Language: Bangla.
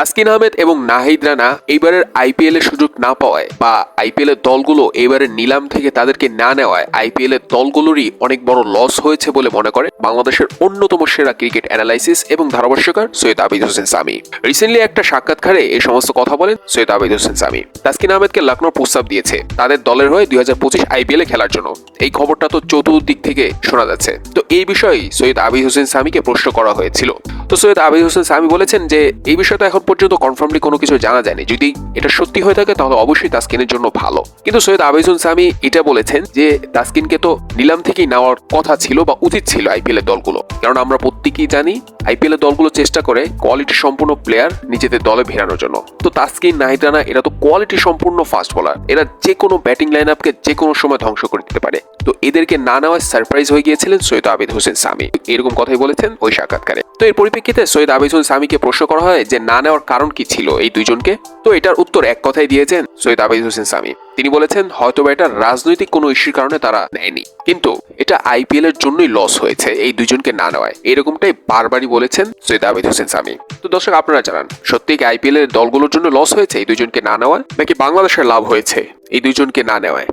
তাসকিন আহমেদ এবং নাহিদ রানা এইবারের আইপিএল এর সুযোগ না পাওয়ায় বা আইপিএল এর দলগুলো এবারের নিলাম থেকে তাদেরকে না নেওয়ায় আইপিএল এর দলগুলোরই অনেক বড় লস হয়েছে বলে মনে করে বাংলাদেশের অন্যতম সেরা ক্রিকেট অ্যানালাইসিস এবং ধারাভাষ্যকার সৈয়দ আবিদ হোসেন সামি। রিসেন্টলি একটা সাক্ষাৎকারে এই সমস্ত কথা বলেন সৈয়দ আবিদ হোসেন সামি। তাসকিন আহমেদকে লখনৌ প্রস্তাব দিয়েছে তাদের দলের হয়ে 2025 আইপিএল এ খেলার জন্য। এই খবরটা তো চতুর্দিক থেকে শোনা যাচ্ছে। তো এই বিষয়ে সৈয়দ আবিদ হোসেন সামিকে প্রশ্ন করা হয়েছিল। তো সৈয়দ আবিদ হোসেন সামি বলেছেন যে এই বিষয়টা এখন পর্যন্ত কনফার্মলি কোনো কিছু জানা যায়নি, যদি এটা সত্যি হয়ে থাকে তাহলে অবশ্যই তাসকিনের জন্য ভালো। কিন্তু সৈয়দ আবিদ হোসেন সামি এটা বলেছেন যে তাসকিনকে তো নিলাম থেকেই নেওয়ার কথা ছিল বা উচিত ছিল আইপিএল এর দলগুলো, কারণ আমরা প্রত্যেকেই জানি আইপিএল এর দলগুলো চেষ্টা করে কোয়ালিটি সম্পূর্ণ প্লেয়ার নিজেদের দলে ভেড়ানোর জন্য। তো তাসকিন, নাহিদ রানা এরা তো কোয়ালিটি সম্পূর্ণ ফাস্ট বোলার, এরা যে কোনো ব্যাটিং লাইন আপকে যে কোনো সময় ধ্বংস করে দিতে পারে। তো এদেরকে না নেওয়ায় সারপ্রাইজ হয়ে গিয়েছিলেন সৈয়দ আবিদ হোসেন সামি, এরকম কথাই বলেছেন ওই সাক্ষাৎকারে। তো এর পরিপ্রেক্ষিতে সৈয়দ আবিদ হোসেন সামিকে প্রশ্ন করা হয় যে না নেওয়ার কারণ কি ছিল এই দুইজনকে। তো এটার উত্তর এক কথাই দিয়েছেন সৈয়দ আবিদ হোসেন সামি। তিনি বলেছেন হয়তো এটা রাজনৈতিক কোনো ইস্যুর কারণে তারা নেয়নি, কিন্তু এটা আইপিএল এর জন্যই লস হয়েছে এই দুইজনকে না নেওয়ায়, এরকমটাই বারবারই বলেছেন সৈয়দ আবিদ হোসেন সামি। তো দর্শক আপনারা জানান সত্যি কি আইপিএল এর দলগুলোর জন্য লস হয়েছে এই দুইজনকে না নেওয়ায়, নাকি বাংলাদেশের লাভ হয়েছে এই দুইজনকে না নেওয়ায়?